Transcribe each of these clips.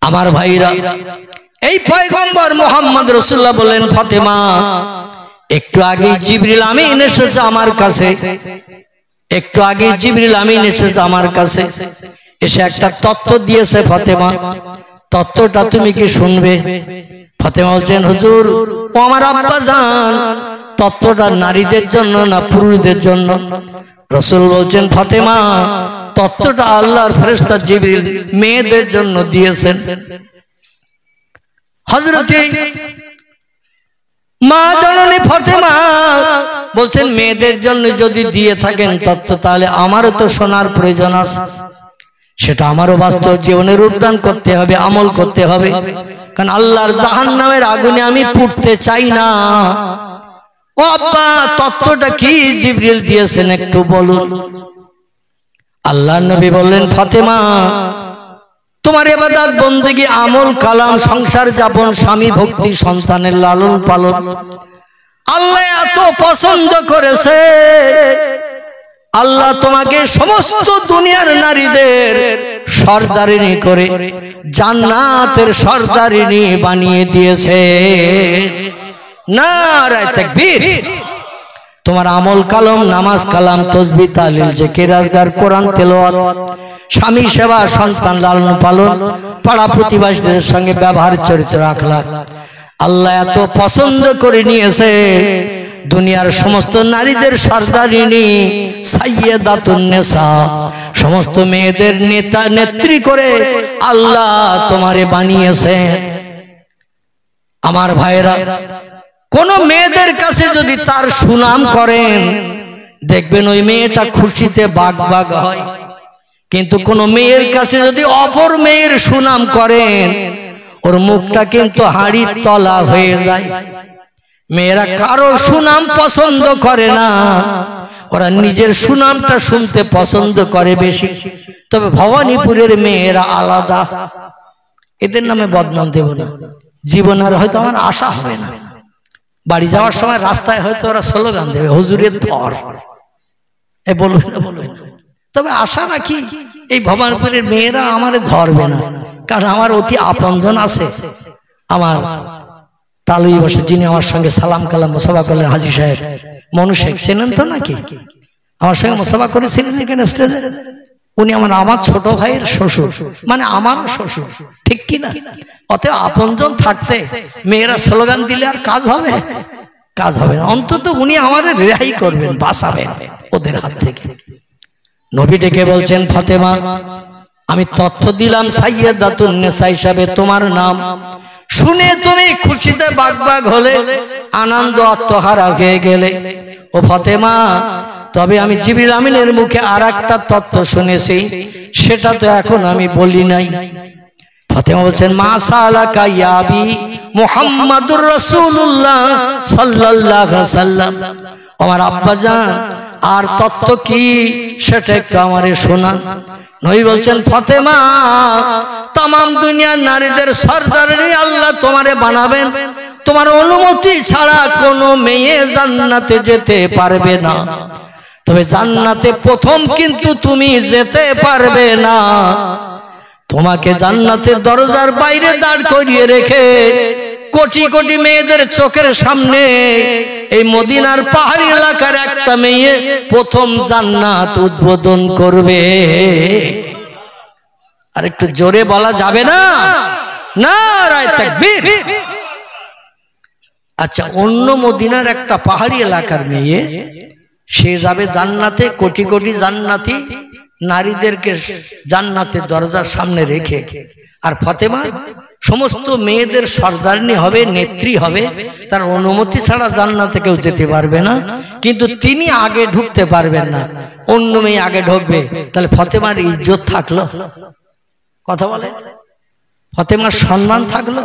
আমার ভাইরা, এই পয়গম্বর মুহাম্মদ রাসূলুল্লাহ বলেন, ফাতেমা একটু আগে জিবরিল আমিন এসেছে আমার কাছে, একটু আগে জিবরিল আমিন এসেছে আমার কাছে, এসে একটা তত্ত্ব দিয়েছে ফাতেমা, তত্ত্বটা তুমি কি শুনবে? ফাতেমা বলছেন, হুজুর ও আমার আব্বা জান, তত্ত্বটা নারীদের জন্য না পুরুষদের জন্য? রাসূল বলছেন, ফাতেমা তত্ত্বটা আল্লাহর ফেরেশতা জিবরিল মেয়েদের জন্য দিয়েছেন। হযরত মা জননী ফাতেমা বলছেন, মেয়েদের জন্য যদি দিয়ে থাকেন তত্ত্ব, তাহলে আমারও তো শোনার প্রয়োজন আছে, সেটা আমারও বাস্তব জীবনে রূপদান করতে হবে, আমল করতে হবে, কারণ আল্লাহর জাহান্নামের আগুনে আমি পুড়তে চাই না। ও আব্বা, তত্ত্বটা কি জিবরিল দিয়েছেন একটু বলুন। আল্লাহর নবী বললেন, ফাতেমা তোমার ইবাদত বন্দেগী, আমল কালাম, সংসার যাপন, স্বামী ভক্তি, সন্তানের লালন পালন আল্লাহ এত পছন্দ করেছে, আল্লাহ তোমাকে সমস্ত দুনিয়ার নারীদের সরদারিনী করে জান্নাতের সরদারিনী বানিয়ে দিয়েছে। নারায়ে তাকবীর। তোমার আমল কালাম, নামাজ কালাম, তাসবিহ তাহলিল, জিকির আজকার, কোরআন তেলাওয়াত, স্বামী সেবা, সন্তান লালন পালন, পাড়া প্রতিবেশীদের সঙ্গে ব্যবহার, চরিত্র, আখলাক আল্লাহ এত পছন্দ করে নিয়েছে, দুনিয়ার সমস্ত নারীদের সরদারিনী, সাইয়্যিদাতুন নিসা, সমস্ত মেয়েদের নেতা নেত্রী করে আল্লাহ তোমারে বানিয়েছেন। আমার ভাইরা, কোন মেয়েদের কাছে যদি তার সুনাম করেন, দেখবেন ওই মেয়েটা খুশিতে বাগ বাগ হয়, কিন্তু কোন মেয়ের কাছে যদি অপর মেয়ের সুনাম করেন, ওর মুখটা কিন্তু হাড়ির তলা হয়ে যায়। মেয়েরা কারো সুনাম পছন্দ করে না, ওরা নিজের সুনামটা শুনতে পছন্দ করে বেশি। তবে ভবানীপুরের মেয়েরা আলাদা, এদের নামে বদনাম দেব না, জীবন আর হয়তো আমার আশা হবে না। বাড়ি যাওয়ার সময় রাস্তায় হয়তো ওরা স্লোগান দেবে, হুজুরের ধর, এ বলবে না, বলবে না। তবে আশা রাখি এই ভবানীপুরের মেয়েরা আমারে ধরবে না, কারণ আমার অতি আপনজন আছে, আমার তালুই বসে, যিনি আমার সঙ্গে সালাম কালাম মুসাফা করলেন, হাজী সাহেব মনু শেখ, চেনেন তো নাকি? আমার সঙ্গে মুসাফা করেছিলেন এখানে স্টেজে। উনি আমার ছোট ভাইয়ের শ্বশুর, মানে আমার শ্বশুর, ঠিক কি না? অতএব আপনজন থাকতে মেয়েরা স্লোগান দিলে আর কাজ হবে? কাজ হবে না। অন্তত উনি আমাদের রেহাই করবেন, বাঁচাবেন ওদের হাত থেকে। নবী ডেকে বলছেন, ফাতেমা আমি তথ্য দিলাম সাইয়্যিদাতুন নিসা হিসাবে তোমার নাম, শুনে তুমি খুশিতে বাগ বাগ হলে, আনন্দ আত্মহারা হয়ে গেলে। ও ফাতেমা, তবে আমি জিবরিল আমিনের মুখে আর একটা তত্ত্ব শুনেছি, সেটা তো এখন আমি বলি নাই। ফাতেমা বলছেন, মা সালাকা ইয়া আবি মুহাম্মাদুর রাসূলুল্লাহ সাল্লাল্লাহু আলাইহি ওয়াসাল্লাম, আমার আব্বাজান আর তত্ত্ব কি সেটা একটু আমারে শোনান। নবী বলছেন, ফাতেমা तमाम दुनिया नारीদের সরদারিনী আল্লাহ তোমারে বানাবেন, তোমার অনুমতি ছাড়া কোনো মেয়ে জান্নাতে যেতে পারবে না। তবে জান্নাতে প্রথম কিন্তু তুমি যেতে পারবে না, তোমাকে জান্নাতের দরজার বাইরে দাঁড় করিয়ে রেখে কোটি কোটি মেয়েদের চোখের সামনে এই মদিনার পাহাড়ি এলাকার একটা মেয়ে প্রথম জান্নাত উদ্বোধন করবে। আর একটু জোরে বলা যাবে না? নারায়ে তাকবীর। আচ্ছা, অন্য মদিনার একটা পাহাড়ি এলাকার মেয়ে সে যাবে জান্নাতে, কোটি কোটি জান্নাতি নারীদেরকে জান্নাতের দরজার সামনে রেখে, আর ফাতেমা সমস্ত মেয়েদের সরদারনি হবে, নেত্রী হবে, তার অনুমতি ছাড়া জান্নাতে কেউ যেতে পারবে না। কিন্তু তিনি আগে ঢুকতে পারবেন না, অন্য মেয়ে আগে ঢুকবে। তাহলে ফাতেমার ইজ্জত থাকলো? কথা বলে, ফাতেমার সম্মান থাকলো?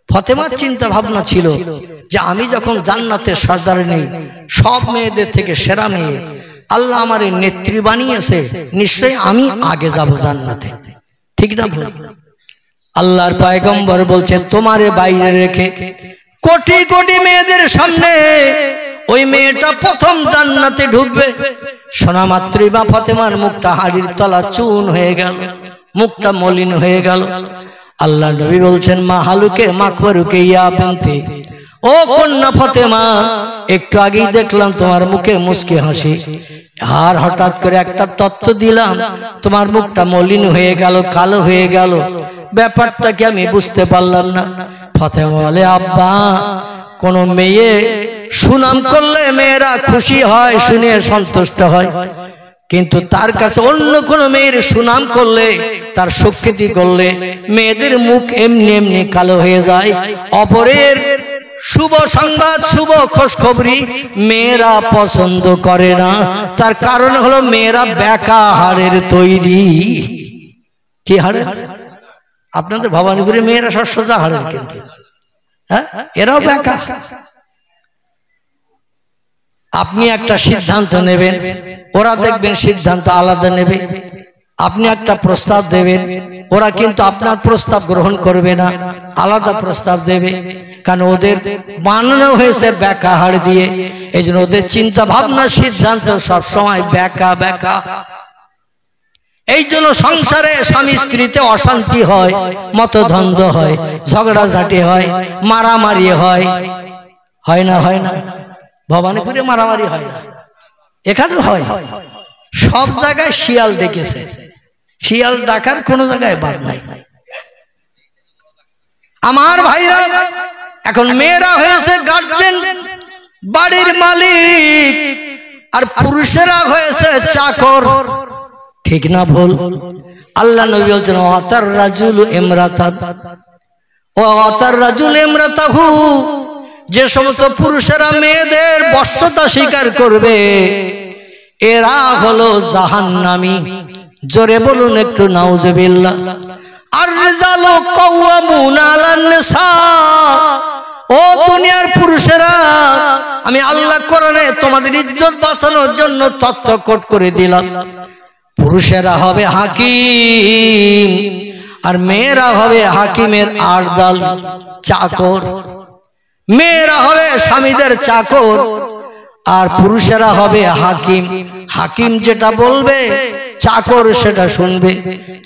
ফাতেমার চিন্তা ভাবনা ছিল যে আমি যখন জান্নাতের সরদারনি, সব মেয়েদের থেকে সেরা মেয়ে, আল্লাহ আমার নেত্রী বানিয়েছে, নিশ্চয়ই আমি আগে যাব জান্নাতে। ঠিক না ভুল? আল্লাহর পয়গম্বর বলছেন, তোমারে বাইরে রেখে কোটি কোটি মেয়েদের সামনে ওই মেয়েটা প্রথম জান্নাতে ঢুকবে। শোনা মাত্রই মা ফাতেমার মুখটা হাড়ির তলা চুন হয়ে গেল, মুখটা মলিন হয়ে গেল। আল্লাহ নবী বলছেন মা হালুকে মাকবরুকে ইয়া বিনতি, ও কন্যা ফাতেমা, একটু আগেই দেখলাম তোমার মুখে মুস্কি হাসি, আর হঠাৎ করে একটা তত্ত্ব দিলাম, তোমার মুখটা মলিন হয়ে গেল, কালো হয়ে গেল, ব্যাপারটা কি আমি বুঝতে পারলাম না। ফাতেমা বলে আব্বা, কোন মেয়ে সুনাম করলে মেয়েরা খুশি হয়, শুনে সন্তুষ্ট হয়, কিন্তু তার কাছে অন্য কোন মেয়ের সুনাম করলে, তার স্বীকৃতি করলে মেয়েদের মুখ এমনি এমনি কালো হয়ে যায়। অপরের শুভ সংবাদ, শুভ খোঁজখবরি মেয়েরা পছন্দ করে না। তার কারণ হলো মেয়েরা বেকা হাড়ের তৈরি। কি হাড়ের? আপনাদের ভবানীপুরে মেয়েরা সব সোজা হাড়ের, কিন্তু হ্যাঁ এরাও বেকা। আপনি একটা সিদ্ধান্ত নেবেন, ওরা দেখবেন সিদ্ধান্ত আলাদা নেবে। আপনি একটা প্রস্তাব দেবেন, ওরা কিন্তু আপনার প্রস্তাব গ্রহণ করবে না, আলাদা প্রস্তাব দেবে, কারণ ওদের বানানো হয়েছে বেকা হাড় দিয়ে। এই জন্য ওদের চিন্তা ভাবনা, সিদ্ধান্ত সবসময় বেকা বেকা। এই জন্য সংসারে স্বামী স্ত্রীতে অশান্তি হয়, মতদ্বন্দ্ব হয়, ঝগড়াঝাটি হয়, মারামারি হয়। হয় না? হয় না? ভবানীপুরে মারামারি হয় না? এখানে হয়। সব জায়গায় শিয়াল ডেকেছে, শিয়াল ডাকার কোন জায়গায় বাদ নাই। আমার ভাইরা, এখন মেয়েরা হয়েছে গার্জেন, বাড়ির মালিক, আর পুরুষেরা হয়েছে চাকর। ঠিক না ভুল? আল্লাহ নবী বলছেন ওয়াতার রাজুলু ইমরাতান ও ওয়াতার রাজুল ইমরাতাহু, যে সমস্ত পুরুষেরা মেয়েদের বশ্যতা স্বীকার করবে এরা হলো জাহান্নামী। জোরে বলুন একটু নাউজুবিল্লাহ। আর রিজালু কাওয়ামুনা আলান নিসা, ও দুনিয়ার পুরুষেরা, আমি আল্লাহ কোরআনে তোমাদের ইজ্জত বাঁচানোর জন্য তথ্য কোট করে দিলাম। পুরুষেরা হবে হাকিম, আর মেয়েরা হবে হাকিমের আরদাল, চাকর। মেয়েরা হবে স্বামীদের চাকর, আর পুরুষেরা হবে হাকিম। হাকিম যেটা বলবে চাকর সেটা শুনবে,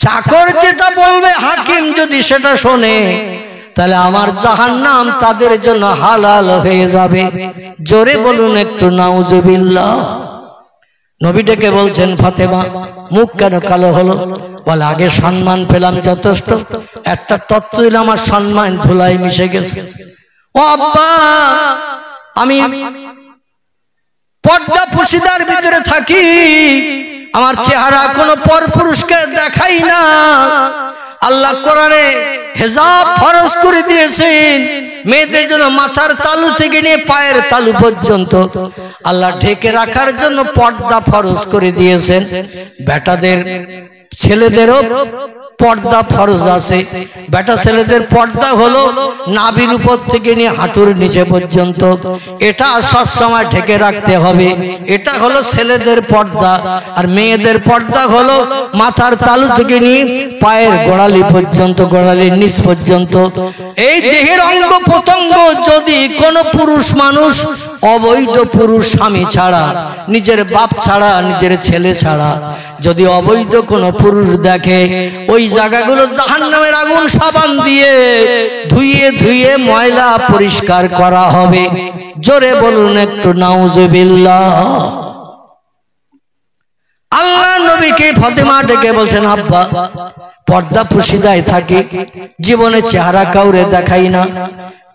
চাকর যেটা বলবে হাকিম যদি সেটা শোনে, তাহলে আমার জাহান্নাম তাদের জন্য হালাল হয়ে যাবে। জোরে বলুন একটু নাউজুবিল্লাহ। নবী ডেকে বলছেন ফাতেমা, মুখ কেন কালো হলো? বলে আগে সম্মান পেলাম যথেষ্ট, একটা তত্ত্ব দিলে আমার সম্মান ধুলাই মিশে গেছে। ও আব্বা, আমি পর্দা পুশিদার ভিতরে থাকি, আমার চেহারা কোনো পরপুরুষকে দেখাই না। আল্লাহ কোরআনে হিজাব ফরজ করে দিয়েছেন, মেয়েদের জন্য মাথার তালু থেকে নিয়ে পায়ের তালু পর্যন্ত আল্লাহ ঢেকে রাখার জন্য পর্দা ফরজ করে দিয়েছেন। বেটাদের ছেলেদেরও পর্দা ফরজ আছে। বেটা ছেলেদের পর্দা হলো নাভির উপর থেকে নিয়ে হাঁটুর নিচে পর্যন্ত, এটা সব সময় ঢেকে রাখতে হবে। এটা হলো ছেলেদের পর্দা। আর মেয়েদের পর্দা হলো মাথার তালু থেকে নিয়ে পায়ের গোড়ালি পর্যন্ত, গোড়ালির নিচ পর্যন্ত। এই দেহের অঙ্গ প্রত্যঙ্গ যদি কোনো পুরুষ মানুষ, অবৈধ পুরুষ স্বামী ছাড়া, নিজের বাপ ছাড়া, নিজের ছেলে ছাড়া যদি অবৈধ কোনো পুরুষ দেখে, ওই জায়গাগুলো জাহান্নামের আগুন সাবান দিয়ে ধুইয়ে ধুইয়ে ময়লা পরিষ্কার করা হবে। জোরে বলুন একটু নাউজুবিল্লাহ। আল্লাহ নবীকে ফাতেমা ডেকে বলছেন আব্বা, পর্দা পুশিদায় থাকে, জীবনে চেহারা কাউরে দেখাই না।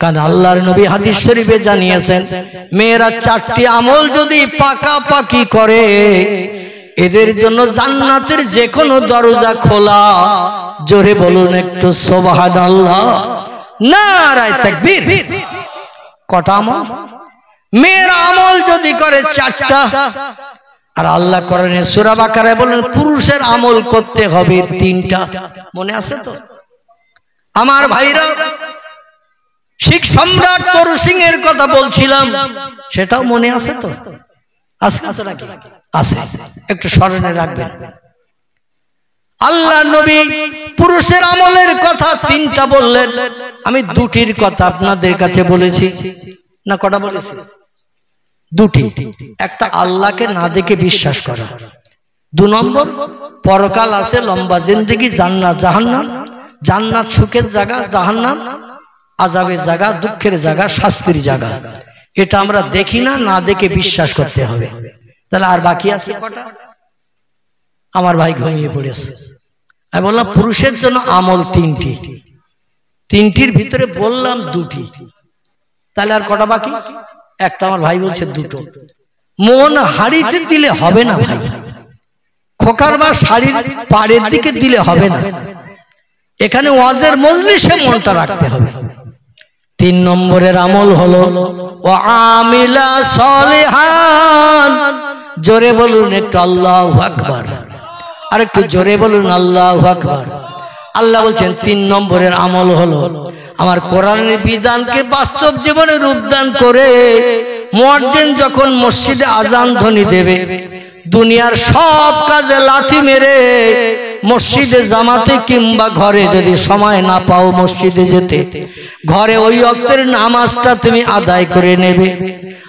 কারণ আল্লাহর নবী হাদিস শরীফে জানিয়েছেন, মেয়েরা 4টি আমল যদি পাকাপাকি করে এদের জন্য জান্নাতের যে কোনো দরজা খোলা। জোরে বলুন একটু সুবহানাল্লাহ, নারায়ে তাকবীর। কটা আমল? মেয়েরা আমল যদি করে 4টা, আর আল্লাহ কোরআনে সূরা বাকারায় বলেন পুরুষের আমল করতে হবে 3টা। মনে আছে তো আমার ভাইরা? শিখ সম্রাট তরু সিং এর কথা বলছিলাম, সেটাও মনে আছে তো? আছে নাকি? আছে, একটু স্মরণে রাখবেন। আল্লাহ নবী পুরুষের আমলের কথা 3টা বললেন, আমি 2টির কথা আপনাদের কাছে বলেছি। না কটা বলেছি? 2টি। একটা আল্লাহকে না দেখে বিশ্বাস করা, 2 নম্বর পরকাল আছে, লম্বা জিন্দেগি, জান্নাত জাহান্নাম, জান্নাত সুখের জায়গা, জাহান্নাম আযাবের জায়গা, দুঃখের জায়গা, শাস্তির জায়গা। এটা আমরা দেখি না, না দেখে বিশ্বাস করতে হবে। তাহলে আর বাকি আছে কটা? আমার ভাই ঘুমিয়ে পড়েছে। আমি বললাম পুরুষের জন্য আমল তিনটি, তিনটির ভিতরে বললাম দুটি, তাহলে আর কটা বাকি? একটা। আমার ভাই বলছে দুটো। মন হাড়িতে দিলে হবে না ভাই, খোকার বা শাড়ির পাড়ের দিকে দিলে হবে না, এখানে ওয়াজের মজলিসে মনটা রাখতে হবে। 3 নম্বরের আমল হলো ওয়া আমিলা সলিহান। জোরে বলুন একটু আল্লাহু আকবার, আর একটু জোরে বলুন আল্লাহু আকবার। আল্লাহ বলছেন 3 নম্বরের আমল হলো আমার কোরআনের বিধানকে বাস্তব জীবনে রূপদান করে মুয়াজ্জিন যখন মসজিদে আজান ধ্বনি দেবে, দুনিয়ার সব কাজে লাঠি মেরে মসজিদে জামাতে কিংবা ঘরে যদি সময় না পাও মসজিদে যেতে, ঘরে ওই ওয়াক্তের নামাজটা তুমি আদায় করে নেবে।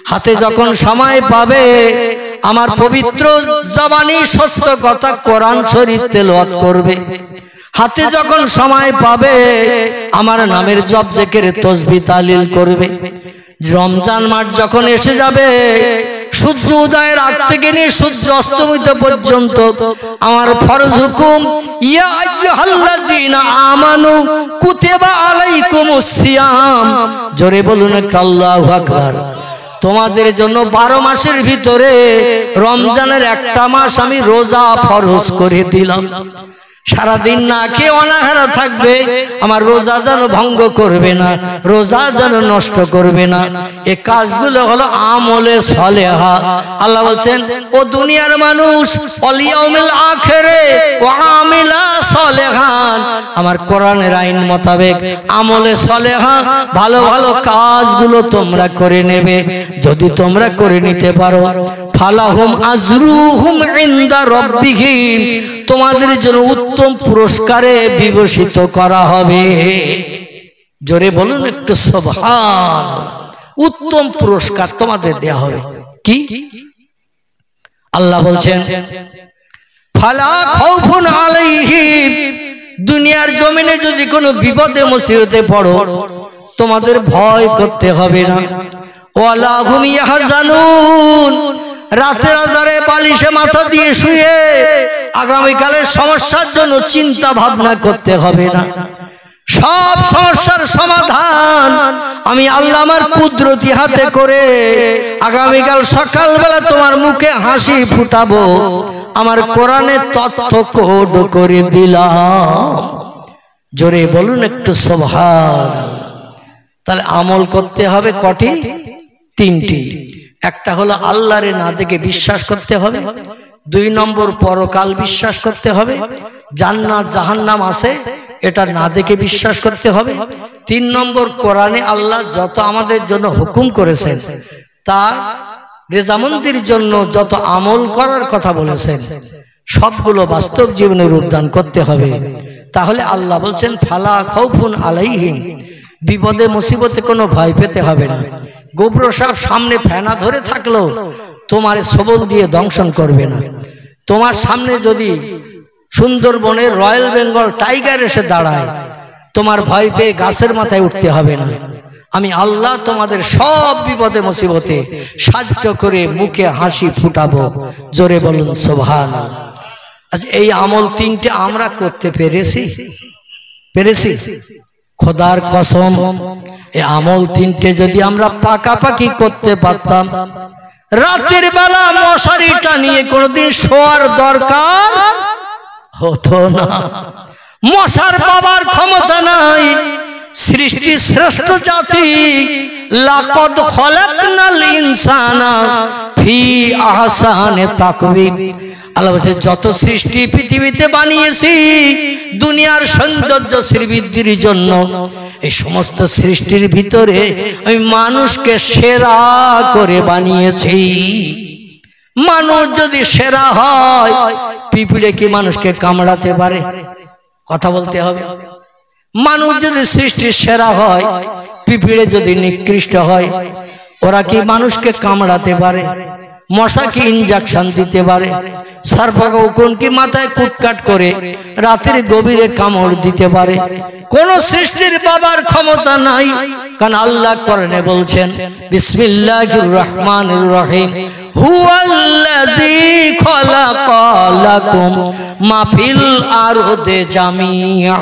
হাতে যখন সময় পাবে আমার পবিত্র জবানি সত্য কথা কোরআন শরীফ তেলাওয়াত করবে। হাতে যখন সময় পাবে আমার নামের জপ জিকির তাসবিহ তাহলিল করবে। রমজান মাস যখন এসে যাবে, সূর্য উদয়ের আগ থেকে নিয়ে সূর্য অস্তমিত পর্যন্ত আমার ফরজ হুকুম ইয়া আইয়ুহাল্লাযীনা আমানু কুতিবা আলাইকুমুস সিয়াম। জোরে বলুন আল্লাহু আকবার। তোমাদের জন্য 12 মাসের ভিতরে রমজানের একটা মাস আমি রোজা ফরজ করে দিলাম। সারাদিন না খেয়ে অনাহারা থাকবে, আমার রোজা যেন ভঙ্গ করবে না, রোজা যেন নষ্ট করবে না। এই কাজগুলো হলো আমলে সলেহা। আল্লাহ বলছেন ও দুনিয়ার মানুষ ওয়াল ইয়াউমিল আখিরে ওয়া আমিলা সলেহান, আমার কোরআনের আইন মোতাবেক আমলে সলেহা ভালো ভালো কাজগুলো তোমরা করে নেবে। যদি তোমরা করে নিতে পারো ফালাহুম আজরুহুম ইনদা রাব্বিহিম, তোমাদের জন্য উত্তম পুরস্কারে বিভূষিত করা হবে। জোরে বলুন একটু সুবহানাল্লাহ। উত্তম পুরস্কার তোমাদের দেয়া হবে। কি? আল্লাহ বলছেন ফালা খাউফুন আলাইহিম, দুনিয়ার জমিনে যদি কোনো বিপদে মুসিবতে পড়ো তোমাদের ভয় করতে হবে না। ওয়ালা হুম ইয়াহজানুন, রাতের আধারে বালিশে মাথা দিয়ে শুয়ে আগামীকালের সমস্যার জন্য চিন্তা ভাবনা করতে হবে না। সব সমস্যার সমাধান আমি আল্লাহ আমার কুদরতি হাতে করে আগামীকাল সকালবেলা তোমার মুখে হাসি ফুটাবো, আমার কোরআনে তথ্য কোড করে দিলাম। জোরে বলুন একটু সুবহানাল্লাহ। তাহলে আমল করতে হবে কটি? তিনটি। একটা হলো আল্লাহরে না দেখে বিশ্বাস করতে হবে, 2 নম্বর পরকাল বিশ্বাস করতে হবে, জান্নাত জাহান্নাম আছে এটা না দেখে বিশ্বাস করতে হবে, 3 নম্বর কোরআনে আল্লাহ যত আমাদের জন্য হুকুম করেছেন তার রেজামন্দির জন্য যত আমল করার কথা বলেছেন সবগুলো বাস্তব জীবনে রূপদান করতে হবে। তাহলে আল্লাহ বলছেন ফালা খাউফুন আলাইহিম, বিপদে মুসিবতে কোনো ভয় পেতে হবে না। গোবর সাহেব সামনে ফেনা ধরে থাকলো তোমার সবল দিয়ে দংশন করবে না। তোমার সামনে যদি সুন্দরবনের রয়্যাল বেঙ্গল টাইগার এসে দাঁড়ায় তোমার ভয় পেয়ে গাছের মাথায় উঠতে হবে না। আমি আল্লাহ তোমাদের সব বিপদে মুসিবতে সাহায্য করে মুখে হাসি ফুটাবো। জোরে বলুন সুবহানাল্লাহ। আচ্ছা, এই আমল 3টে আমরা করতে পেরেছি? খোদার কসম এই আমল 3টে যদি আমরা পাকাপাকি করতে পারতাম, রাতের বেলা মশারি টানিয়ে কোনোদিন শোয়ার দরকার হতো না। মশার বাবার ক্ষমতা নাই। সৃষ্টি শ্রেষ্ঠ জাতি লাকাদ খলাকনাল ইনসানা ফি আহসানি তাকওয়িম। আল্লাহ বলেছে যত সৃষ্টি পৃথিবীতে বানিয়েছি দুনিয়ার সৌন্দর্য শ্রীবৃদ্ধির জন্য, এই সমস্ত সৃষ্টির ভিতরে আমি মানুষকে সেরা করে বানিয়েছি। মানুষ যদি সেরা হয় পিঁপড়ে কি মানুষকে কামড়াতে পারে? কথা বলতে হবে। মানুষ যদি সৃষ্টির সেরা হয়, পিঁপড়ে যদি নিকৃষ্ট হয়, ওরা কি মানুষকে কামড়াতে পারে? মশাকে ইনজেকশন দিতে পারে, সার্পকে মাথায় কুটকাট করে রাতের গভীরে কামড় দিতে পারে। কোন সৃষ্টির বাবার ক্ষমতা নাই, কারণ আল্লাহ কোরআনে বলছেন বিসমিল্লাহির রহমানির রহিম হুয়াল্লাযী খালাকা লাকুম মা ফিল আরদি জামিআ।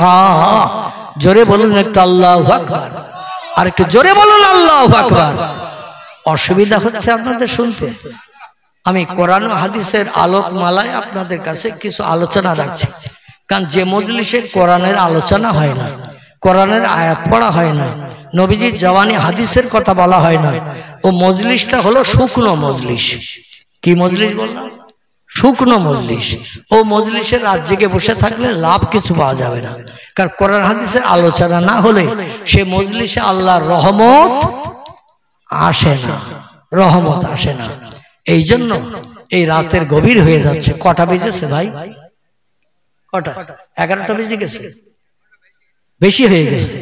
জোরে বলুন একটু আল্লাহু আকবার, আর একটু জোরে বলুন আল্লাহু আকবার। অসুবিধা হচ্ছে আপনাদের শুনতে? আমি কোরআন ও হাদিসের আলোকমালায় আপনাদের কাছে কিছু আলোচনা রাখছি, কারণ যে মজলিসে কোরআনের আলোচনা হয় না, কোরআনের আয়াত পড়া হয় না, নবীজির জওয়ানি হাদিসের কথা বলা হয় না, ও মজলিসটা হলো শুকনো মজলিস। কি মজলিস বললাম? শুকনো মজলিস। ও মজলিসের রাত জেগে বসে থাকলে লাভ কিছু পাওয়া যাবে না, কারণ কোরআন হাদিসের আলোচনা না হলে সে মজলিসে আল্লাহর রহমত আসে না, রহমত আসে না। এই জন্য এই রাতের গভীর হয়ে যাচ্ছে। কটা বেজেছে ভাই? কটা? 11টা বেজে গেছে, বেশি হয়ে গেছে।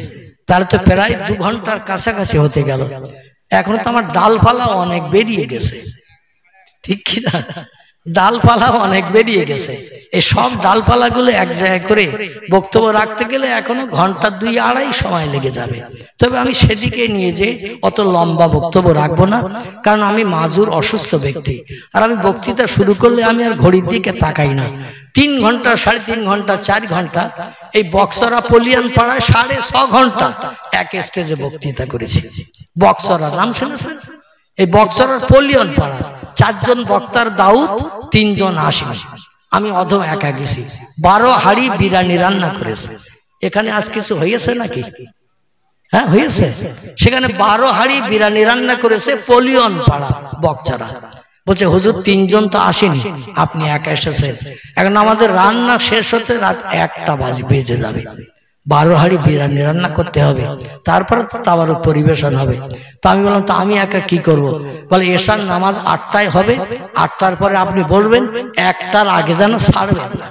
তাহলে তো প্রায় 2 ঘন্টার কাছাকাছি হতে গেল। এখন তো আমার ডালপালা অনেক বেরিয়ে গেছে, ঠিক কি না? ডালপালা অনেক বেরিয়ে গেছে। এই সব ডালপালাগুলো এক জায়গায় করে বক্তব্য রাখতে গেলে এখনো ঘন্টা 2-2.5 সময় লেগে যাবে। তবে আমি সেদিকে নিয়ে যে অত লম্বা বক্তব্য রাখবো না, কারণ আমি মাজুর অসুস্থ ব্যক্তি, আর আমি বক্তৃতা শুরু করলে আমি আর ঘড়ির দিকে তাকাই না। 3 ঘন্টা, 3.5 ঘন্টা, 4 ঘন্টা এই বক্সরা পলিয়ান পাড়ায় 6.5 ঘন্টা এক স্টেজে বক্তৃতা করেছি। বক্সরা নাম শুনেছেন? এই বক্সরার পলিয়ন পাড়া 4 জন বক্তার দাউদ, 3 জন আসেন। আমি অধম একা গেছি, 12 হাড়ি বিরিয়ানি রান্না করেছে। এখানে আজ কিছু হয়েছে নাকি? হ্যাঁ হয়েছে। সেখানে 12 হাড়ি বিরিয়ানি রান্না করেছে পলিয়ন পাড়া বক্তারা। বলছে হুজুর 3 জন তো আসেনি, আপনি একা এসেছেন। এখন আমাদের রান্না শেষ হতে রাত 1টা বেজে যাবে। 12 হাড়ি বিরিয়ানি রান্না করতে হবে, তারপরে তো তাওয়ার পরিবেশন হবে। তো আমি বললাম তো আমি একা কি করব? বলে এশার নামাজ 8টায় হবে, 8টার পরে আপনি বলবেন, 1টার আগে যেন ছাড়বেন না।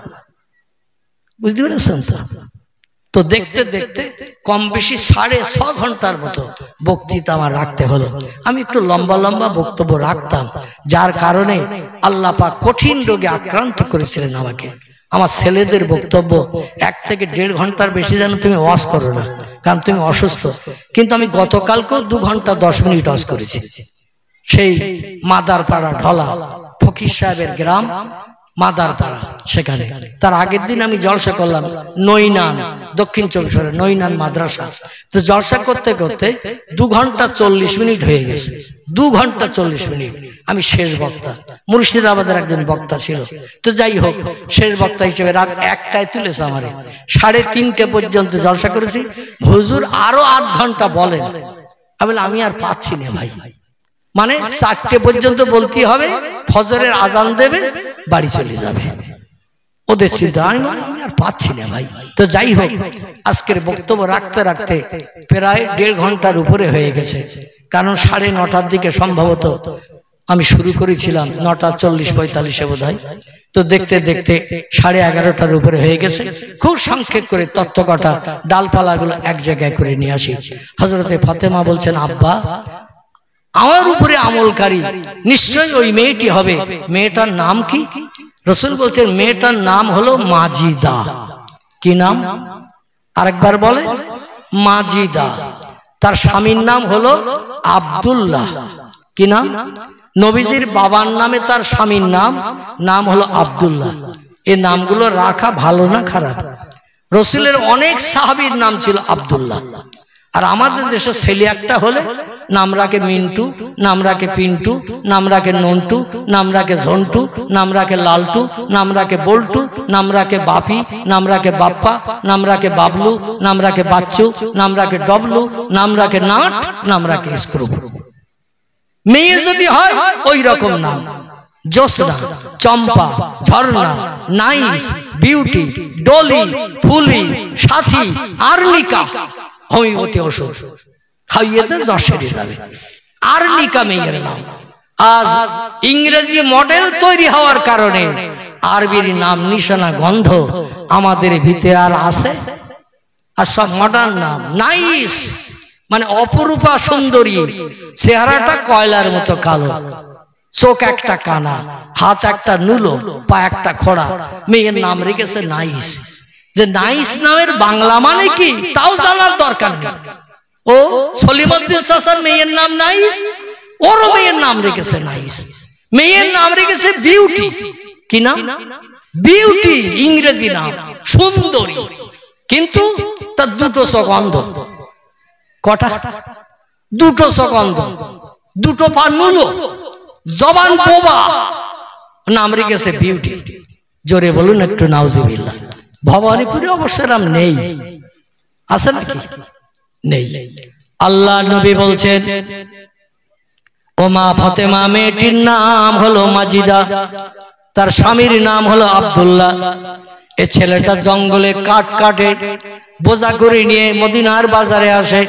বুঝতে পেরেছেন তো? তো দেখতে দেখতে কম বেশি 6.5 ঘন্টার মতো বক্তৃতা আমার রাখতে হলো। আমি একটু লম্বা লম্বা বক্তব্য রাখতাম, যার কারণে আল্লাহ পাক কঠিন রোগে আক্রান্ত করেছিলেন আমাকে। আমার ছেলেদের বক্তব্য 1 থেকে 1.5 ঘন্টার বেশি যেন তুমি ওয়াজ করো না, কারণ তুমি অসুস্থ। কিন্তু আমি গতকালকেও 2 ঘন্টা 10 মিনিট ওয়াজ করেছি, সেই মাদারপাড়া ঢলা ফকির সাহেবের গ্রাম মাদারপাড়া, সেখানে। তার আগের দিন আমি জলসা করলাম নৈনান, দক্ষিণ 24 পরগনা নৈনান মাদ্রাসা। তো জলসা করতে করতে 2 ঘন্টা 40 মিনিট হয়ে গেছে। 2 ঘন্টা 40 মিনিট আমি শেষ বক্তা। মুর্শিদাবাদের একজন বক্তা ছিল। তো যাই হোক, শেষ বক্তা হিসেবে রাত 1টায় তুলেছে আমারে। 3:30 পর্যন্ত জলসা করেছি। হুজুর আরো 8 ঘন্টা বলেন। আমি আর পাচ্ছি না ভাই, মানে 4টে পর্যন্ত বলতে হবে, ফজরের আজান দেবে, বাড়ি চলে যাবে। ওদের চিন্তা আমি আর পাচ্ছি না ভাই। তো যাই হোক, আজকের বক্তব্য রাখতে রাখতে প্রায় 1.5 ঘন্টার উপরে হয়ে গেছে, কারণ 9:30টার দিকে সম্ভবত আমি শুরু করেছিলাম, 9:40-45 বোধ হয়। তো দেখতে দেখতে 11:30টার উপরে হয়ে গেছে। খুব সংক্ষেপ করে তত্ত্বকথা ডালপালাগুলো এক জায়গায় করে নিয়ে আসি। হযরতে ফাতেমা বলছেন, আব্বা আমার উপরে আমলকারী নিশ্চয়ই ওই মেয়েটি হবে। মেয়েটার নাম কি? রাসূল বলছেন মেয়েটার নাম হলো মাজিদা। কি নাম? আরেকবার বলে, মাজিদা। তার স্বামীর নাম হলো আব্দুল্লাহ। কি নাম? নবীজির বাবার নামে তার স্বামীর নাম হলো আব্দুল্লাহ। এই নামগুলো রাখা ভালো না খারাপ? রাসূলের অনেক সাহাবীর নাম ছিল আব্দুল্লাহ, আর আমাদের দেশে ছেলে একটা হলে নাম রাখে মিন্টু, নাম রাখে পিন্টু, নাম রাখে নন্টু, নাম রাখে ঝন্টু, নাম রাখে লালটু, নাম রাখে বল্টু, নাম রাখে বাপি, নাম রাখে বাপ্পা, নাম রাখে বাবলু, নাম রাখে বাচ্চু, নাম রাখে ডবলু, নাম রাখে নাট, নাম রাখে স্ক্রু। মেয়ে যদি হয় ওই রকম নাম, জোসনা, চম্পা, ঝর্ণা, নাইস, বিউটি, ডলি, ফুলি, সাথী, আরনিকা। হোমিওপ্যাথি ওষুধ খাইয়ে দেন, জ্বর সেরে যাবে। আরনিকা মেয়ের নাম। আজ ইংরেজি মডেল তৈরি হওয়ার কারণে আরবির নাম নিশানা গন্ধ আমাদের ভিতরে আর আছে, আর সব মডার্ন নাম। নাইস মানে অপরূপা সুন্দরী, চেহারাটা কয়লার মতো কালো। চোখ একটা কানা, হাত একটা নুলো, পা একটা খোড়া, মেয়ের নাম রেখেছে নাইস। যে নাইস নামের বাংলা মানে কি তাও জানার দরকার নেই। ও সলিমউদ্দিন চাচার মেয়ের নাম নাইস, ওরও মেয়ের নাম রেখেছে নাইস। মেয়ের নাম রেখেছে বিউটি। কি নাম? বিউটি, ইংরেজি নাম সুন্দরী, কিন্তু তার দুটো চোখ অন্ধ। কটা? দুটো চোখ অন্ধ, দুটো পা নুলো, জবান বোবা, নাম রেখেছে বিউটি। জোরে বলুন একটু নাউজুবিল্লাহ। ভবানীপুরে অবশ্য নাম নেই, আছে নাকি? নেই। আল্লাহ নবী বলছেন, ও মা ফাতেমা, মেয়েটির নাম হলো মাজিদা, তার স্বামীর নাম হলো আব্দুল্লাহ। এ ছেলেটা জঙ্গলে কাঠ কাটে, বোঝা করে নিয়ে মদিনার বাজারে আসে।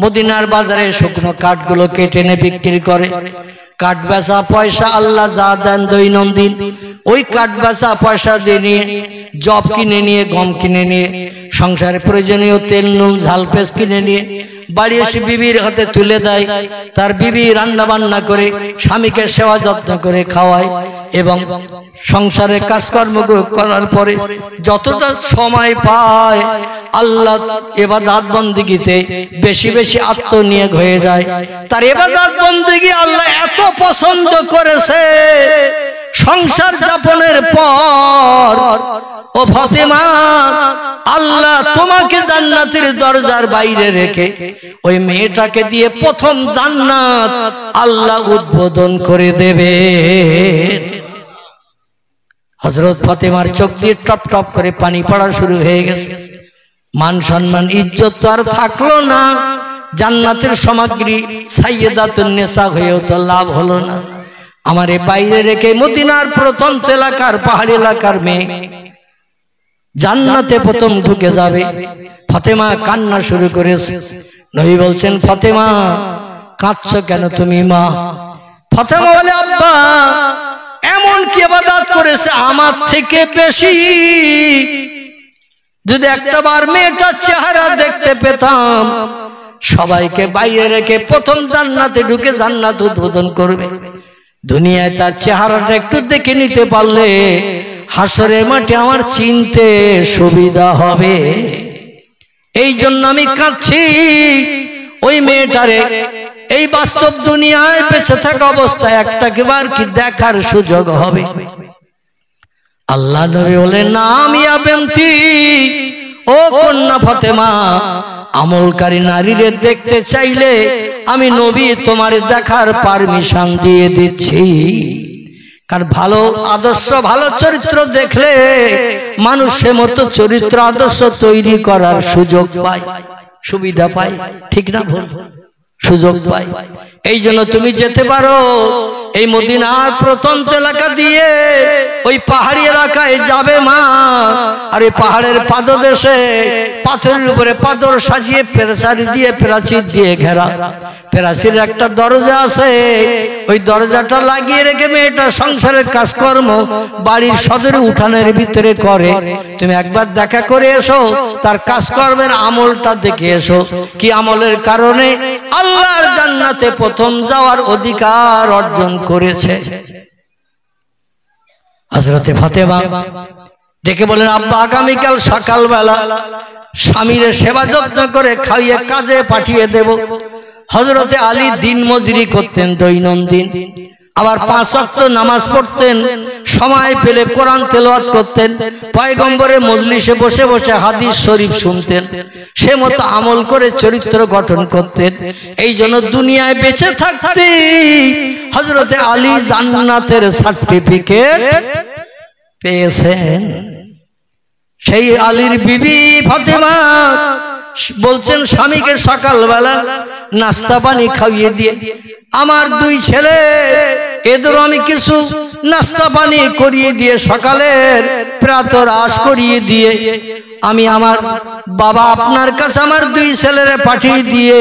মদিনার বাজারে শুকনো কাঠগুলো কেটে এনে বিক্রি করে। কাঠ বেচা পয়সা আল্লাহ যা দেন দৈনন্দিন, ওই কাঠ বেচা পয়সা দিয়ে নিয়ে জব কিনে নিয়ে, গম কিনে নিয়ে, সংসারে প্রয়োজনীয় তেল নুন ঝাল পেঁচ কিনে নিয়ে বাড়ি এসে বিবির হাতে তুলে দেয়। তার বিবি রান্না বান্না করে স্বামীকে সেবা যত্ন করে খাওয়ায় এবং সংসারে কাজকর্ম করার পরে যতটা সময় পায় আল্লাহ ইবাদত বন্দেগীতে বেশি বেশি আত্মনিয়োগ হয়ে যায়। তার ইবাদত বন্দেগী আল্লাহ এত পছন্দ করেছে, সংসার যাপনের পর ও ফাতেমা, আল্লাহ তোমাকে জান্নাতের দরজার বাইরে রেখে ওই মেয়েটাকে দিয়ে প্রথম জান্নাত আল্লাহ উদ্বোধন করে দেবে। হযরত ফাতেমার চোখ দিয়ে টপ টপ করে পানি পড়া শুরু হয়ে গেছে। মান সম্মান ইজ্জত তো আর থাকলো না, জান্নাতের সামগ্রী সাইয়্যিদাতুন নিসা হয়েও তো লাভ হলো না। আমারে বাইরে রেখে মদিনার প্রত্যন্ত এলাকার পাহাড়ি এলাকার মেয়ে জান্নাতে প্রথম ঢুকে যাবে। ফাতেমা কান্না শুরু করেছে। নবী বলছেন, ফাতেমা কাঁদছো কেন তুমি মা? ফাতেমা বলে, আব্বা এমন কি ইবাদত করেছে আমার থেকে বেশি, যদি একটা বার মেয়েটার চেহারা দেখতে পেতাম, সবাইকে বাইরে রেখে প্রথম জান্নাতে ঢুকে জান্নাত উদ্বোধন করবে। দুনিয়ায় তার চেহারাটা একটু দেখে নিতে পারলে হাসরের মাঠে আমার চিনতে সুবিধা হবে। এই জন্য আমি কাঁদছি। ওই মেয়েটারে এই বাস্তব দুনিয়ায় বেঁচে থাকা অবস্থায় একটাকে বার কি দেখার সুযোগ হবে। আল্লাহ নবী বলেন, নাম ইয়া বেনতি, ও কন্যা ফাতেমা, আমলকারী নারীরে দেখতে চাইলে আমি নবী তোমার দেখার পারমিশন দিয়ে দিচ্ছি। কারণ ভালো আদর্শ, ভালো চরিত্র দেখলে মানুষের মতো চরিত্র আদর্শ তৈরি করার সুযোগ পায়, সুবিধা পায়। ঠিক না ভুল? সুযোগ পায়। এই জন্য তুমি যেতে পারো এই মদিনার প্রত্যন্ত এলাকা দিয়ে ওই পাহাড়ি এলাকায় যাবে মা। আর এই পাহাড়ের পাদদেশে পাথরের উপরে পাথর সাজিয়ে প্রাচীর দিয়ে ঘেরা, প্রাচীরের একটা দরজা আছে, ওই দরজাটা লাগিয়ে রেখে মেয়েটা সংসারের কাজকর্ম বাড়ির সদরে উঠানের ভিতরে করে। তুমি একবার দেখা করে এসো, তার কাজকর্মের আমলটা দেখে এসো, কি আমলের কারণে আল্লাহর জান্নাতে প্রথম যাওয়ার অধিকার অর্জন করেছে। হযরতে ফাতেমা ডেকে বলেন, আব্বা আগামীকাল সকালবেলা স্বামীর সেবা যত্ন করে খাইয়ে কাজে পাঠিয়ে দেব। হযরতে আলী দিন মজুরি করতেন দৈনন্দিন, আবার 5 ওয়াক্ত নামাজ পড়তেন, সময় পেলে কোরআন তেলাওয়াত করতেন, পয়গম্বরের মজলিসে বসে বসে হাদিস শরীফ শুনতেন, সে মতো আমল করে চরিত্র গঠন করতেন। এই জন্য দুনিয়ায় বেঁচে থাকতে হযরতে আলী জান্নাতের সার্টিফিকেট পেয়েছেন। সেই আলীর বিবি ফাতেমা বলছেন, স্বামীকে সকালবেলা নাস্তা পানি খাইয়ে দিয়ে আমার 2 ছেলে এদেরও আমি কিছু নাস্তা পানি করিয়ে দিয়ে সকালের প্রাতরাশ করিয়ে দিয়ে আমি আমার বাবা আপনার কাছে আমার 2 ছেলেরে পাঠিয়ে দিয়ে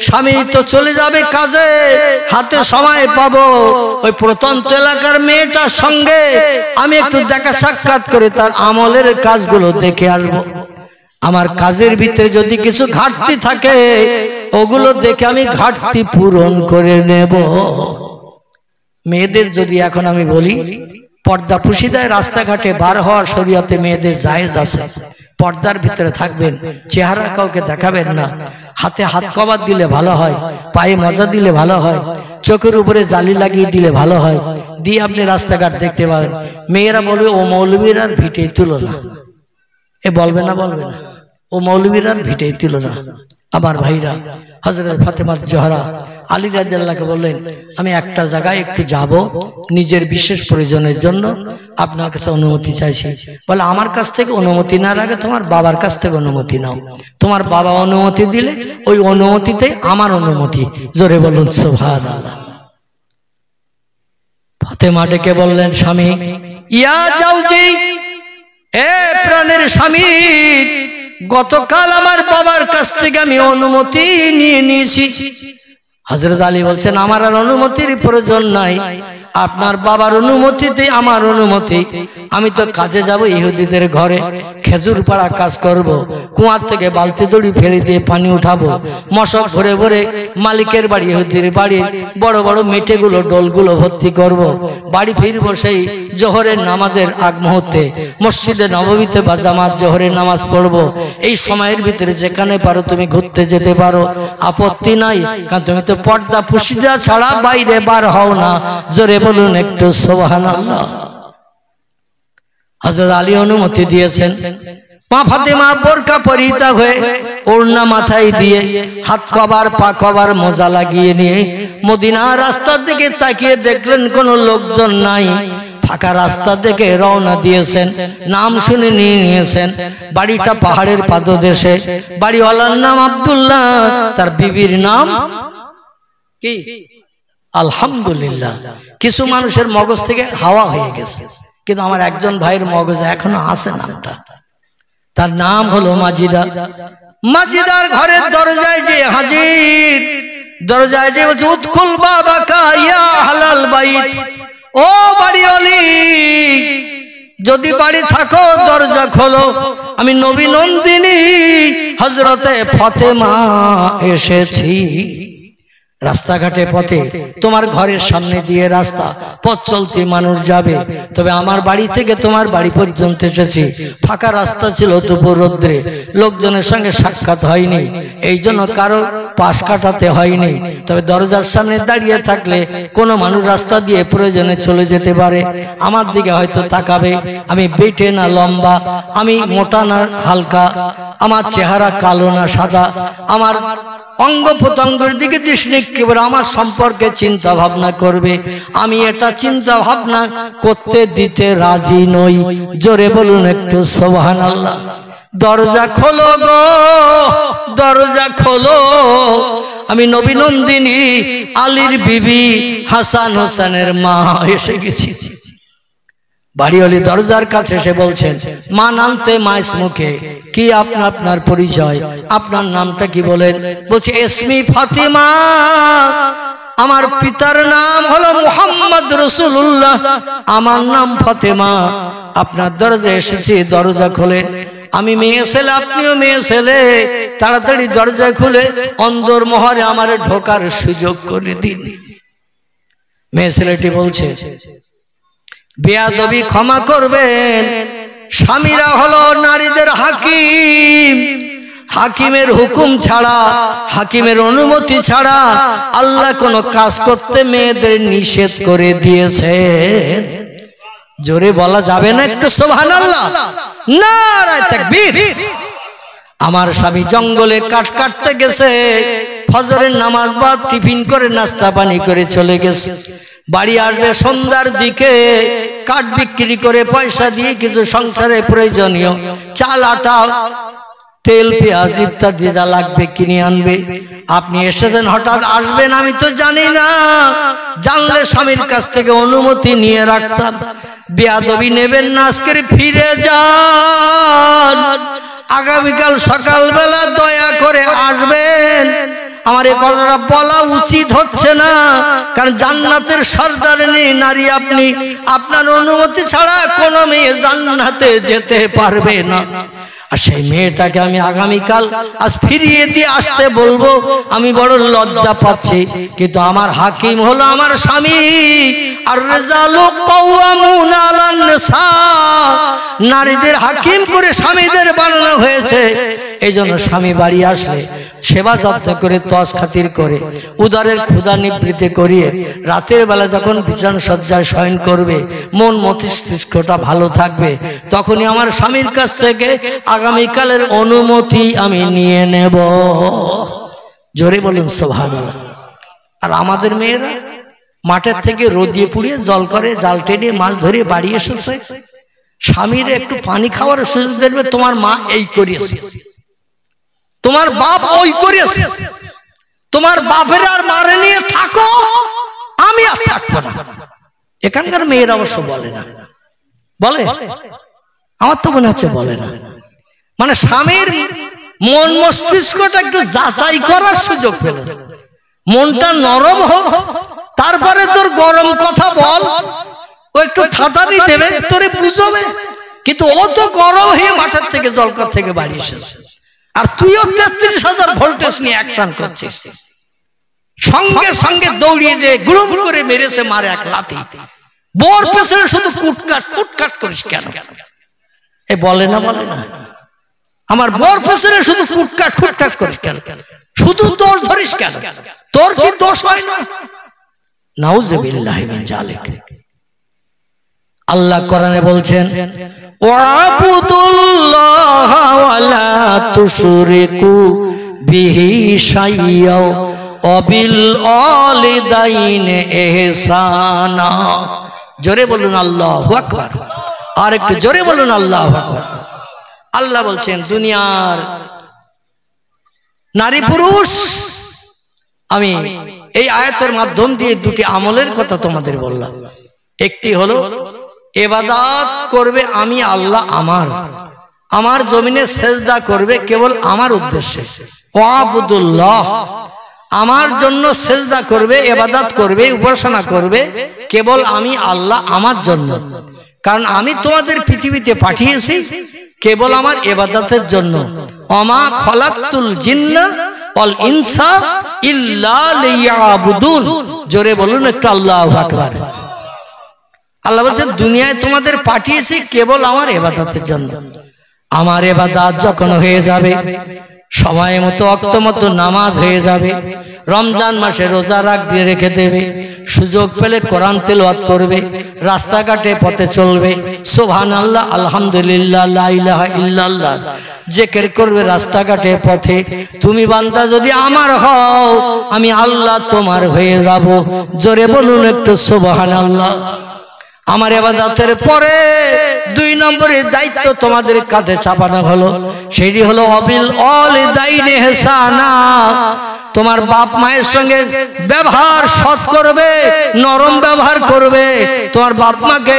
স্বামী তো চলে যাবে কাজে, হাতে সময় পাবো ওই প্রত্যন্ত এলাকার মেয়েটার সঙ্গে আমি একটু দেখা সাক্ষাৎ করে তার আমলের কাজগুলো দেখে আসবো। আমার কাজের ভিতরে যদি কিছু ঘাটতি থাকে ওগুলো দেখে আমি ঘাটতি পূরণ করে নেব। মেয়েদের যদি এখন আমি বলি পর্দা পুশিদায় রাস্তাঘাটে বার হওয়া শরীয়তে মেয়েদের জায়েজ আছে, পর্দার ভিতরে থাকবেন, চেহারা কাউকে দেখাবেন না, হাতে হাত কভার দিলে ভালো হয়, পায়ে মজা দিলে ভালো হয়, চোখের উপরে জালি লাগিয়ে দিলে ভালো হয়, দিয়ে আপনি রাস্তাঘাট দেখতে পাবেন। মেয়েরা বলবে ও মৌলবীর আর ভিটেই তুলো না, এ বলবে না, বলবে না ও মৌলবীর আর ভিটেই তুলো না। আমার ভাইরা, হযরত ফাতেমা জোহরা আলী রাদিয়াল্লাহু আনহু বললেন আমি একটা জায়গায় একটু যাব নিজের বিশেষ প্রয়োজনের জন্য, আপনার কাছে অনুমতি চাইছি। বলে আমার কাছ থেকে অনুমতি না লাগে তোমার বাবার কাছ থেকে অনুমতি নাও, তোমার বাবা অনুমতি দিলে ওই অনুমতিতে আমার অনুমতি। জোরে বলুন সুবহানাল্লাহ। ফাতেমা ডেকে বললেন স্বামী, ইয়া জাউজি, এ প্রাণের স্বামী, গতকাল আমার বাবার কাছ থেকে আমি অনুমতি নিয়ে নিয়েছি। হযরত আলী বলছেন আমার আর অনুমতির প্রয়োজন নাই, আপনার বাবার অনুমতিতে আমার অনুমতি। আমি তো কাজে যাব ইহুদিদের ঘরে, খেজুর পাড়া কাজ করব, কুয়ার থেকে বালতি দড়ি ফেলে দিয়ে পানি উঠাবো, মশক ভরে ভরে মালিকের বাড়ি ইহুদির বাড়ির বড় বড় মেটেগুলো ডোলগুলো ভর্তি করব, বাড়ি ফিরবো সেই জোহরের নামাজের আগ মুহূর্তে, মসজিদে নববীতে বা জামাত জোহরের নামাজ পড়বো। এই সময়ের ভিতরে যেখানে পারো তুমি ঘুরতে যেতে পারো, আপত্তি নাই, কারণ তুমি তো পর্দা পুশিদা ছাড়া বাইরে বার হও না। জোরে বলুন একটু সুবহানাল্লাহ। হযরত আলী অনুমতি দিয়েছেন। মা ফাতেমা বোরকা পরিহিতা হয়ে ওড়না মাথায় দিয়ে হাত কভার পা কভার মোজা লাগিয়ে নিয়ে মদিনার রাস্তার দিকে তাকিয়ে দেখলেন কোনো লোকজন নাই, ফাঁকা রাস্তা দেখে রওনা দিয়েছেন। নাম শুনে নিয়ে নিয়েছেন, বাড়িটা পাহাড়ের পাদদেশে, বাড়িওয়ালার নাম আব্দুল্লাহ, তার বিবির নাম কি আলহামদুলিল্লাহ। কিছু মানুষের মগজ থেকে হাওয়া হয়ে গেছে, কিন্তু আমার একজন ভাইয়ের মগজ এখনো আছে নামটা, তার নাম হলো মাজিদা। মাজিদার ঘরের দরজায় যে হাজির, দরজায় যে বলছে উদখুল বাবাকা ইয়া আহলাল বাইত, ও বাড়িওয়ালি যদি বাড়ি থাকো দরজা খোলো, আমি নবী নন্দিনী হযরতে ফাতেমা এসেছি। রাস্তাঘাটে পথে তোমার ঘরের সামনে দিয়ে রাস্তা পথ চলতে মানুষ যাবে, তবে আমার বাড়ি থেকে তোমার বাড়ি পর্যন্ত এসেছি। ফাঁকা রাস্তা ছিল, দুপুর রৌদ্রে, লোকজনের সঙ্গে সাক্ষাৎ হয়নি, এই জন্য কারো পাশ কাটাতে হয়নি। তবে দরজার সামনে দাঁড়িয়ে থাকলে কোনো মানুষ রাস্তা দিয়ে প্রয়োজনে চলে যেতে পারে, আমার দিকে হয়তো তাকাবে। আমি বেটে না লম্বা, আমি মোটা না হালকা, আমার চেহারা কালো না সাদা, আমার অঙ্গ প্রত্যঙ্গের দিকে দৃষ্টি নিক্ষেপ আমার সম্পর্কে চিন্তা ভাবনা করবে, আমি এটা চিন্তা ভাবনা করতে দিতে রাজি নই। জোরে বলুন একটু সুবহানাল্লাহ। দরজা খোলো গো, দরজা খোলো, আমি নবী নন্দিনী আলীর বিবি হাসান হোসেনের মা এসে গেছি। বাড়িওয়ালি দরজার কাছে এসে বলছেন মা নামতে মাইস মুখে, কি আপনার পরিচয়, আপনার নামটা কি বলেন? বলছে ইসমি ফাতিমা, আমার পিতার নাম হলো মুহাম্মদ রাসূলুল্লাহ, আমার নাম ফাতেমা, আপনার দরজায় এসেছি, দরজা খোলেন। আমি মেয়ে ছেলে, আপনিও মেয়ে ছেলে, তাড়াতাড়ি দরজা খুলে অন্দর মহরে আমার ঢোকার সুযোগ করে দিন। মেয়ে ছেলেটি বলছে বেয়াদবি ক্ষমা করবেন, স্বামীরা হলো নারীদের হাকিম, হাকিমের হুকুম ছাড়া, হাকিমের অনুমতি ছাড়া আল্লাহ কোনো কাজ করতে মেয়েদের নিষেধ করে দিয়েছেন। জোরে বলা যাবে না একটু সুবহানাল্লাহ? নারায়ে তাকবীর। আমার স্বামী জঙ্গলে কাঠ কাটতে গেছে, ফজরের নামাজ বাদ টিফিন করে নাস্তা পানি করে চলে গেছে, বাড়ি আসবে সন্ধ্যার দিকে, কাঠ বিক্রি করে পয়সা দিয়ে কিছু সংসারে প্রয়োজনীয় চাল আটা তেল পেঁয়াজ ইত্যাদি যা লাগবে কিনে আনবে। আপনি এসেছেন, হঠাৎ আসবেন আমি তো জানি না, জানলে স্বামীর কাছ থেকে অনুমতি নিয়ে রাখতাম। বেয়াদবি নেবেন না, আজকের ফিরে যান, আগামীকাল সকালবেলা দয়া করে আসবেন। আমার এই কথাটা বলা উচিত হচ্ছে না, কারণ জান্নাতের সর্দারিনী নারী আপনি, আপনার অনুমতি ছাড়া কোনো মেয়ে জান্নাতে যেতে পারবে না। আর সেই মেয়েটাকে আমি আগামীকাল আজ ফিরিয়ে দিয়ে আসতে বলবো, আমি বড় লজ্জা পাচ্ছি, কিন্তু আমার হাকিম হলো আমার স্বামী, আর রিজালু কাওয়ামুনা আলান নিসা, নারীদের হাকিম করে স্বামীদের বানানো হয়েছে। এই জন্য স্বামী বাড়ি আসলে সেবা যত্ন করে, তস খাতির করে, উদারের ক্ষুধা নিবৃত্তি করিয়ে রাতের বেলা যখন বিছানা সজ্জায় শয়ন করবে, মন মস্তিষ্কটা ভালো থাকবে, তখনই আমার স্বামীর কাছ থেকে আগামীকালের অনুমতি আমি নিয়ে নেব। জোরে বলুন সুবহানাল্লাহ। আর আমাদের মেয়েরা মাঠের থেকে রোদিয়ে পুড়িয়ে জল করে, জাল টেনে মাছ ধরে বাড়ি এসেছে, স্বামীর একটু পানি খাওয়ার সুযোগ দেবে, তোমার মা এই করিয়েছে, তোমার বাপ ওই করিয়েছে, তোমার বাপের আর মারে নিয়ে থাকো, আমি আর থাকবো না। এখানকার মেয়েরা অবশ্য বলে না, বলে? আমার তো মনে হচ্ছে বলে না। মানে স্বামীর মন মস্তিষ্কটা একটু যাচাই করার সুযোগ পেল, মনটা নরম হোক, তারপরে তোর গরম কথা বল, ও একটু থাতানি দেবে, তোরে বুঝবে। কিন্তু ও তো গরম হয়ে মাঠের থেকে জলকর থেকে বাড়ি এসেছে, আর তুইও 33,000 ভোল্টেজ নিয়ে অ্যাকশন করছিস। সঙ্গে সঙ্গে দৌড়িয়ে যে গুলুম করে মেরেছে মারে এক লাথি। বোর পেছনে শুধু কুটকাট কুটকাট করিস কেন? এ বলে না, বলে না, আমার বোর পেছনে শুধু কুটকাট কুটকাট করিস কেন? শুধু দোষ ধরিস কেন? তোর কি দোষ হয় না? নাউযুবিল্লাহি মিন যালিক। আল্লাহ কোরআনে বলছেন, ওয়াবুদুল্লাহ ওয়ালা তুশরিকু বিহি শাইয়্যা ওয়া বিল ওয়ালিদাইনি ইহসানা। জোরে বলুন আল্লাহু আকবার। আর একটু জোরে বলুন আল্লাহু আকবার। আল্লাহ বলছেন, দুনিয়ার নারী পুরুষ, আমি এই আয়াতের মাধ্যম দিয়ে দুটি আমলের কথা তোমাদের বললাম। একটি হলো ইবাদত করবে আমি আল্লাহ, আমার জমিনে সেজদা করবে কেবল আমার উদ্দেশ্যে। ওয়াবুদুল্লাহ, আমার জন্য সেজদা করবে, ইবাদত করবে, উপাসনা করবে কেবল আমি আল্লাহ, আমার জন্য। কারণ আমি তোমাদের পৃথিবীতে পাঠিয়েছি কেবল আমার ইবাদতের জন্য। ওমা খলাকতুল জিন্না ওয়াল ইনসা ইল্লা লিয়াবুদুন। জোরে বলুন একটু আল্লাহু আকবার। আল্লাহ বলছেন, দুনিয়ায় তোমাদের পাঠিয়েছি কেবল আমার ইবাদতের জন্য। আমার ইবাদত যখন হয়ে যাবে, সময় মতো ওয়াক্ত মতো নামাজ হয়ে যাবে, রমজান মাসে রোজা রেখে দেবে, সুযোগ পেলে কোরআন তেলাওয়াত করবে, রাস্তাঘাটে পথে চলবে, সুবহানাল্লাহ, আলহামদুলিল্লাহ, লা ইলাহা ইল্লাল্লাহ জিকির করবে রাস্তাঘাটে পথে। তুমি বান্দা যদি আমার হও, আমি আল্লাহ তোমার হয়ে যাব। জোরে বলুন একটু সুবহানাল্লাহ। আমার ইবাদতের পরে 2 নম্বরের দায়িত্ব তোমাদের কাঁধে চাপানো হলো, সেটি হলো ওয়াবিল ওয়ালিদাইনি ইহসানা। তোমার বাপ মায়ের সঙ্গে ব্যবহার সৎ করবে, নরম ব্যবহার করবে, তোমার বাপ মাকে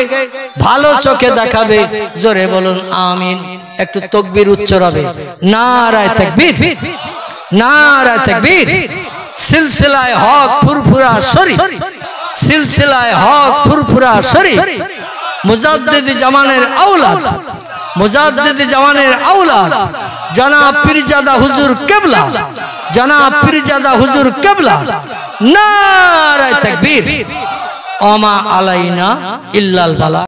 ভালো চোখে দেখাবে। জোরে বলুন আমিন। একটু তাকবীর উচ্চ হবে, নারায়ে তাকবীর, নারায়ে তাকবীর। সিলসিলায়ে হক ফুরফুরা শরীফ, সিলসিলায়ে হক ফুরফুরা শরীফ, মুজাদ্দিদ জামানের আওলাদ, মুজাদ্দিদ জামানের আওলাদ জনাব পীরজাদা হুজুর কিবলা, জনাব পীরজাদা হুজুর কিবলা। নারায়ে তাকবীর। ওমা আলাইনা ইল্লাল বালা।